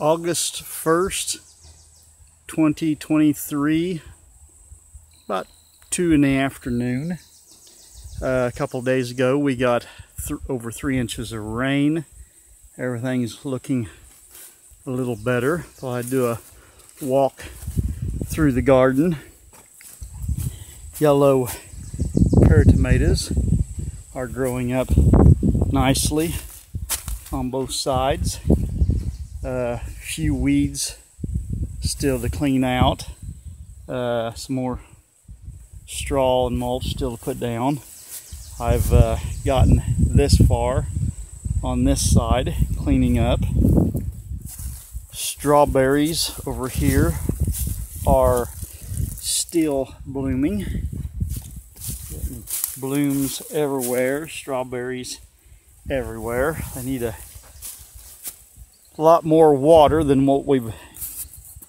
August 1st, 2023, about 2 in the afternoon. A couple of days ago we got over 3 inches of rain. Everything's looking a little better. Thought I'd do a walk through the garden. Yellow pear tomatoes are growing up nicely on both sides. Few weeds still to clean out. Some more straw and mulch still to put down. I've gotten this far on this side cleaning up. Strawberries over here are still blooming. Getting blooms everywhere, strawberries everywhere. I need a lot more water than what we've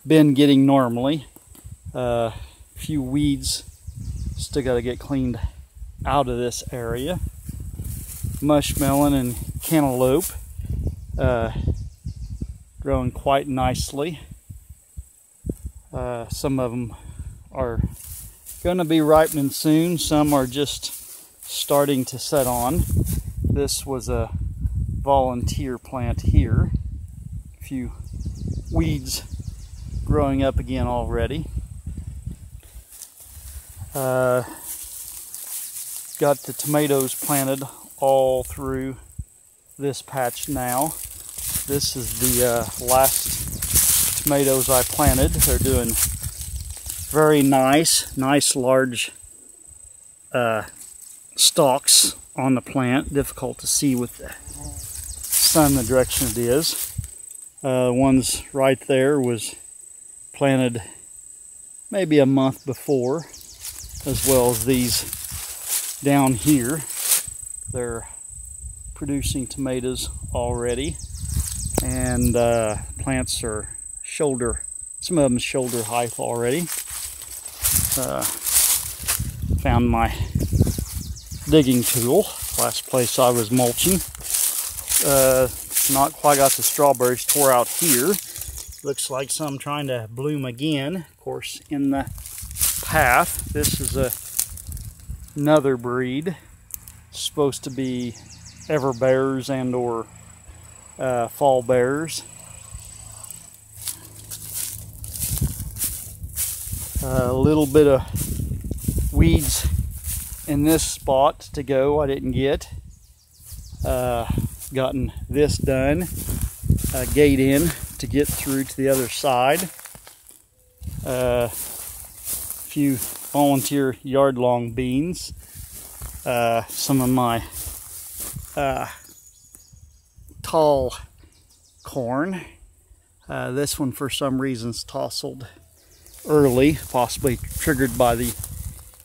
been getting normally. Few weeds still got to get cleaned out of this area. Mushmelon and cantaloupe growing quite nicely. Some of them are going to be ripening soon. Some are just starting to set on. This was a volunteer plant here. A few weeds growing up again already. Got the tomatoes planted all through this patch now. This is the last tomatoes I planted. They're doing very nice large stalks on the plant. Difficult to see with the sun the direction it is. Ones right there was planted maybe a month before, as well as these down here. They're producing tomatoes already, and plants are some of them shoulder height already. Found my digging tool, last place I was mulching. Not quite got the strawberries tore out here. Looks like some trying to bloom again. Of course, in the path, this is another breed. It's supposed to be everbears and or fall bears. A little bit of weeds in this spot to go I didn't get. Gotten this done. Gate in to get through to the other side. Few volunteer yard long beans. Some of my tall corn. This one for some reason's tousled early, possibly triggered by the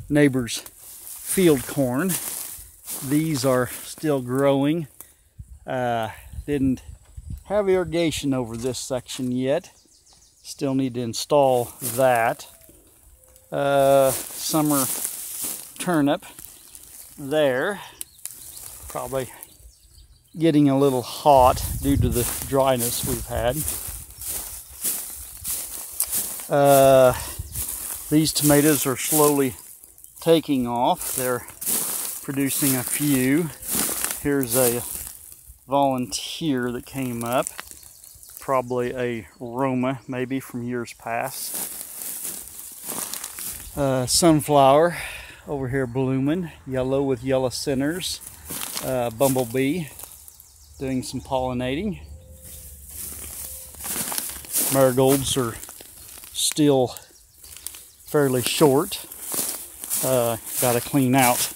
neighbor's field corn. These are still growing. Didn't have irrigation over this section yet. Still need to install that. Summer turnip there. Probably getting a little hot due to the dryness we've had. These tomatoes are slowly taking off. They're producing a few. Here's a volunteer that came up. Probably a Roma, maybe from years past. Sunflower over here blooming, yellow with yellow centers. Bumblebee doing some pollinating. Marigolds are still fairly short. Got to clean out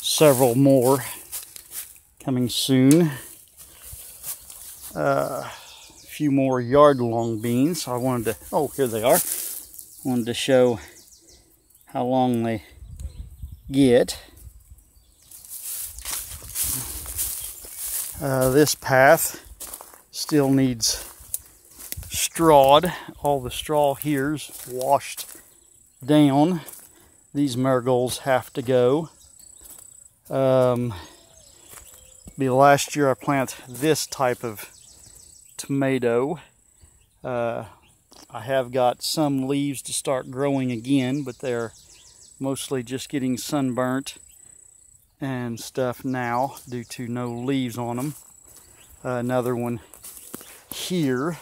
several more coming soon. A few more yard-long beans. I wanted to, oh, here they are. Wanted to show how long they get. This path still needs strawed. All the straw here's washed down. These marigolds have to go. Be last year I planted this type of tomato. I have got some leaves to start growing again, but they're mostly just getting sunburnt and stuff now due to no leaves on them. Another one here.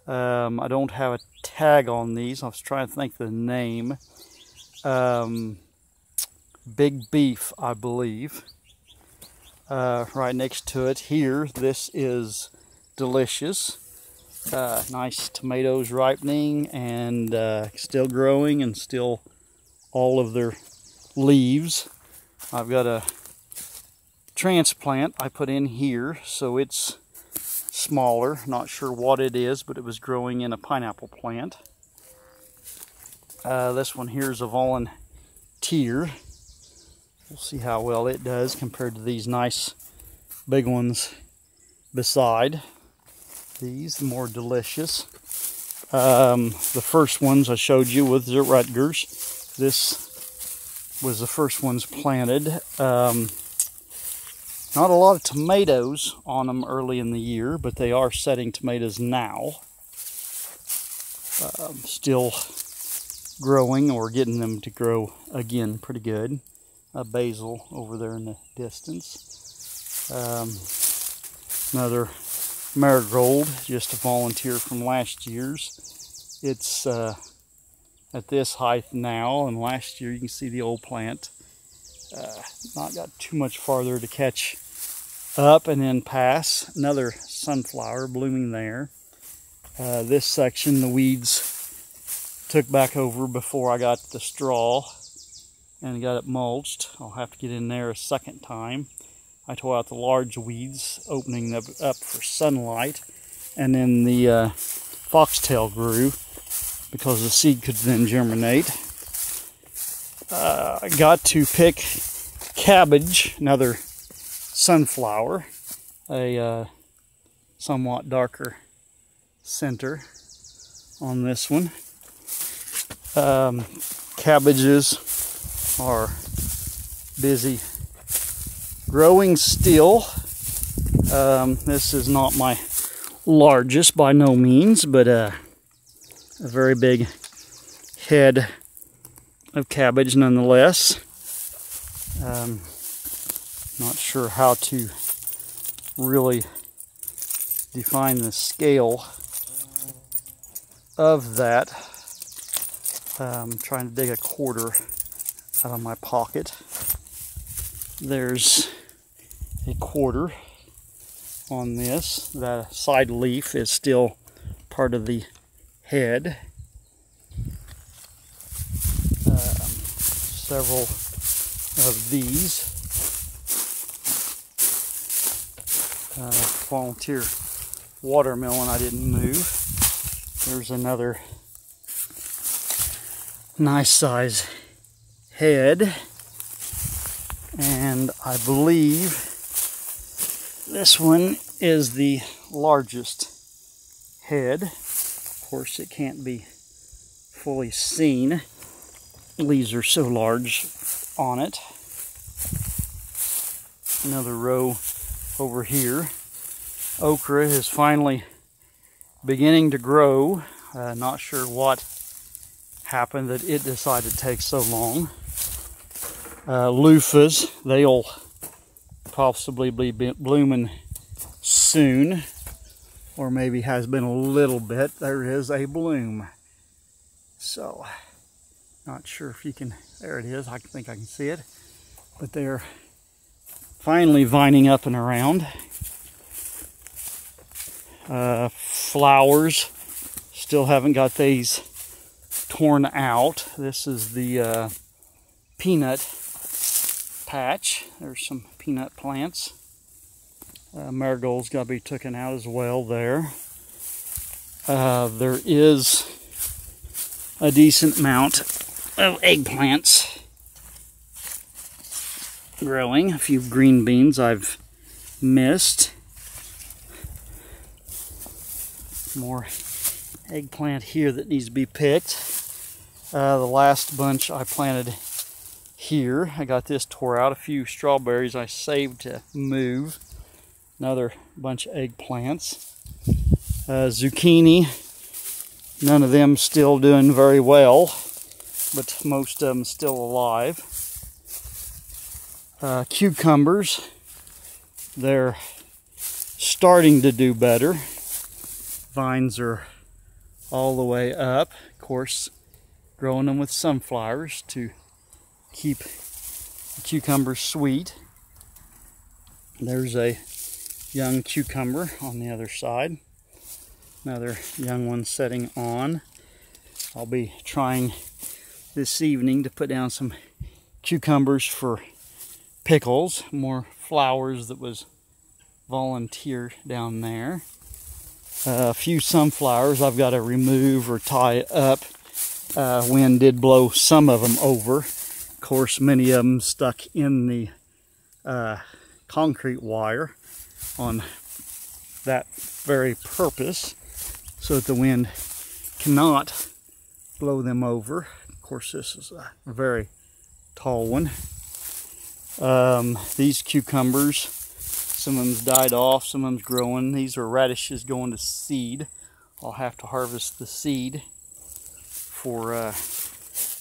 I don't have a tag on these. I was trying to think of the name. Big Beef, I believe. Right next to it here, this is Delicious. Nice tomatoes ripening and still growing and still all of their leaves. I've got a transplant I put in here, so it's smaller. Not sure what it is, but it was growing in a pineapple plant. This one here is a volunteer. We'll see how well it does compared to these nice big ones beside these, the more Delicious. The first ones I showed you with the Rutgers. This was the first ones planted. Not a lot of tomatoes on them early in the year, but they are setting tomatoes now. Still growing, or getting them to grow again pretty good. Basil over there in the distance. Another marigold, just a volunteer from last year's. It's at this height now, and last year you can see the old plant. Not got too much farther to catch up and then pass. Another sunflower blooming there. This section the weeds took back over before I got the straw and got it mulched. I'll have to get in there a second time. I tore out the large weeds, opening them up for sunlight, and then the foxtail grew because the seed could then germinate. I got to pick cabbage, another sunflower, a somewhat darker center on this one. Cabbages are busy growing still. This is not my largest by no means, but a very big head of cabbage nonetheless. Not sure how to really define the scale of that. I'm trying to dig a quarter out of my pocket. There's a quarter on this. That side leaf is still part of the head. Several of these. Volunteer watermelon I didn't move. There's another nice size head, and I believe this one is the largest head. Of course it can't be fully seen. Leaves are so large on it. Another row over here. Okra is finally beginning to grow. Not sure what happened that it decided to take so long. Loofahs, they'll possibly be blooming soon, or maybe has been a little bit. There is a bloom. So, not sure if you can, there it is, I think I can see it. But they're finally vining up and around. Flowers, still haven't got these torn out. This is the peanut patch. There's some peanut plants. Marigold's got to be taken out as well there. There is a decent amount of eggplants growing. A few green beans I've missed. More eggplant here that needs to be picked. The last bunch I planted here. I got this tore out. A few strawberries I saved to move. Another bunch of eggplants. Zucchini, none of them still doing very well, but most of them still alive. Cucumbers, they're starting to do better. Vines are all the way up. Of course, growing them with sunflowers to keep the cucumbers sweet. There's a young cucumber on the other side. Another young one setting on. I'll be trying this evening to put down some cucumbers for pickles. More flowers that was volunteered down there. A few sunflowers I've got to remove or tie up. Wind did blow some of them over. Of course, many of them stuck in the concrete wire on that very purpose, so that the wind cannot blow them over. Of course, this is a very tall one. These cucumbers, some of them's died off, some of them's growing. These are radishes going to seed. I'll have to harvest the seed for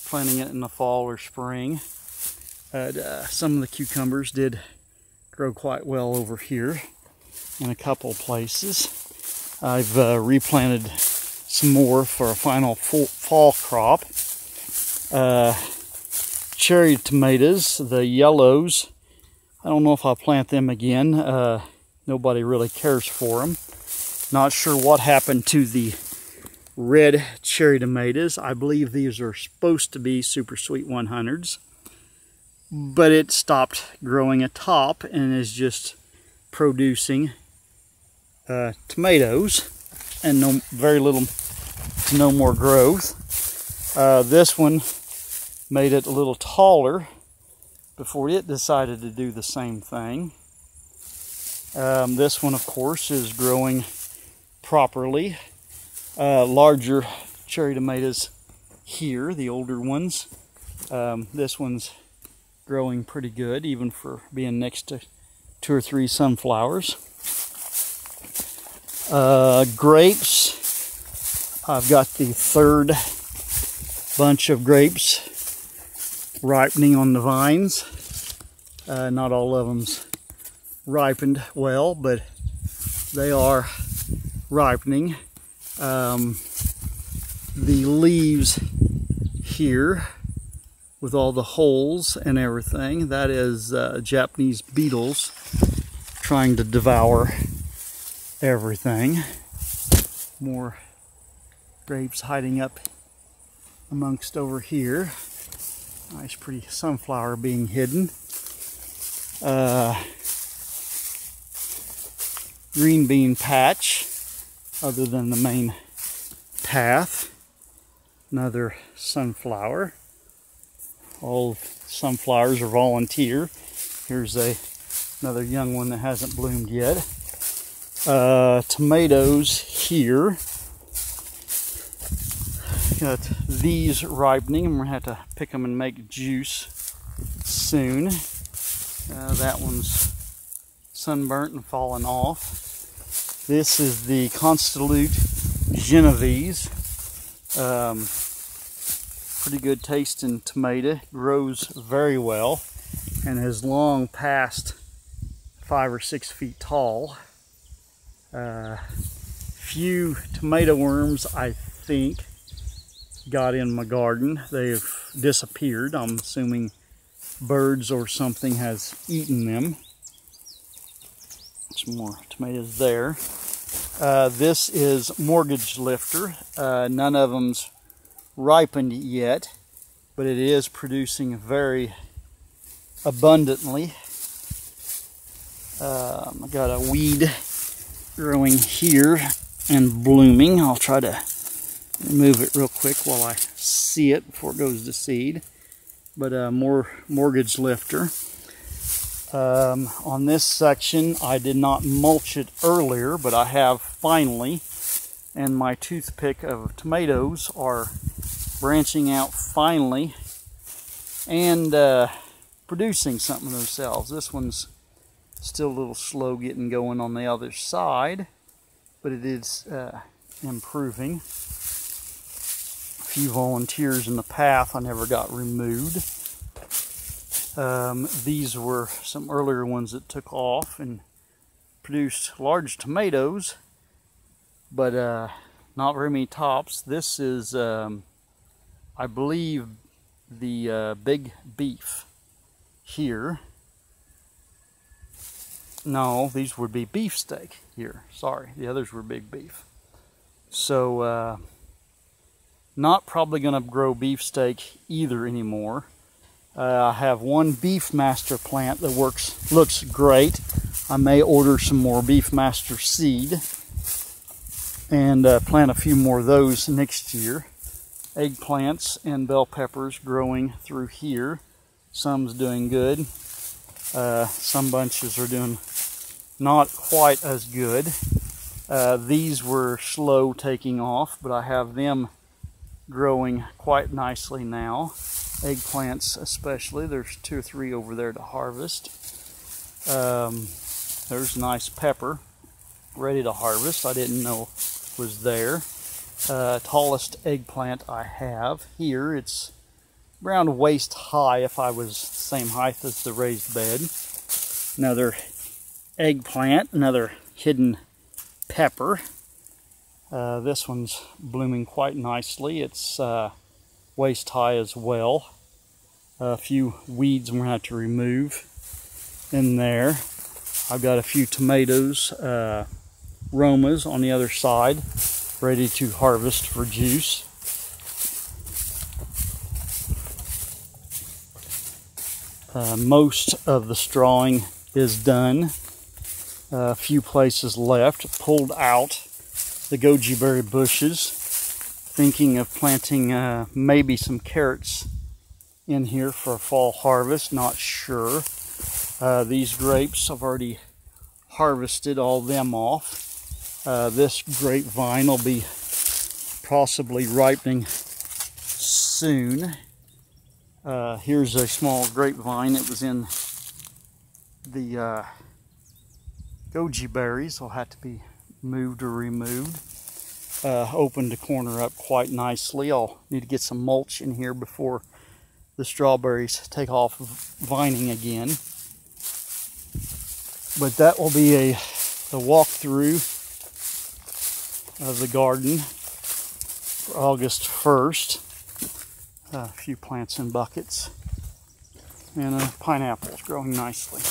planting it in the fall or spring. Some of the cucumbers did grow quite well over here in a couple places. I've replanted some more for a final fall crop. Cherry tomatoes, the yellows, I don't know if I'll plant them again. Nobody really cares for them. Not sure what happened to the red cherry tomatoes. I believe these are supposed to be Super Sweet 100s, but it stopped growing atop and is just producing tomatoes and very little to no more growth. This one made it a little taller before it decided to do the same thing. This one, of course, is growing properly. Larger cherry tomatoes here, the older ones. This one's growing pretty good, even for being next to 2 or 3 sunflowers. Grapes, I've got the third bunch of grapes ripening on the vines. Not all of them's ripened well, but they are ripening. The leaves here with all the holes and everything, that is Japanese beetles trying to devour everything. More grapes hiding up amongst over here. Nice pretty sunflower being hidden. Green bean patch other than the main path. Another sunflower. All sunflowers are volunteer. Here's another young one that hasn't bloomed yet. Tomatoes here. Got these ripening. I'm going to have to pick them and make juice soon. That one's sunburnt and fallen off. This is the Constellute Genovese. Pretty good tasting tomato. Grows very well and has long passed 5 or 6 feet tall. Few tomato worms, I think, got in my garden. They've disappeared. I'm assuming birds or something has eaten them. Some more tomatoes there. This is mortgage lifter. None of them's ripened yet, but it is producing very abundantly. I got a weed growing here and blooming. I'll try to remove it real quick while I see it before it goes to seed. But more mortgage lifter. On this section, I did not mulch it earlier, but I have finally, and my toothpick of tomatoes are branching out finally and producing something themselves. This one's Still a little slow getting going on the other side, but it is improving. A few volunteers in the path I never got removed. These were some earlier ones that took off and produced large tomatoes, but not very many tops. This is, I believe, the big beef here. No, these would be beefsteak here. Sorry, the others were big beef. So, not probably going to grow beefsteak either anymore. I have one Beef Master plant that looks great. I may order some more Beef Master seed and plant a few more of those next year. Eggplants and bell peppers growing through here. Some's doing good. Some bunches are doing not quite as good. These were slow taking off, but I have them growing quite nicely now. Eggplants especially. There's 2 or 3 over there to harvest. There's nice pepper ready to harvest. I didn't know was there. Tallest eggplant I have here. It's around waist high if I was the same height as the raised bed. Another eggplant, another hidden pepper. This one's blooming quite nicely. It's waist high as well. A few weeds I'm going to have to remove in there. I've got a few tomatoes, Romas on the other side, ready to harvest for juice. Most of the strawing is done. A few places left. Pulled out the goji berry bushes, thinking of planting maybe some carrots in here for a fall harvest. Not sure. These grapes I've already harvested all them off. This grapevine will be possibly ripening soon. Here's a small grapevine. It was in the goji berries. Will have to be moved or removed. Opened the corner up quite nicely. I'll need to get some mulch in here before the strawberries take off vining again. But that will be the walkthrough of the garden for August 1st. A few plants in buckets, and pineapples growing nicely.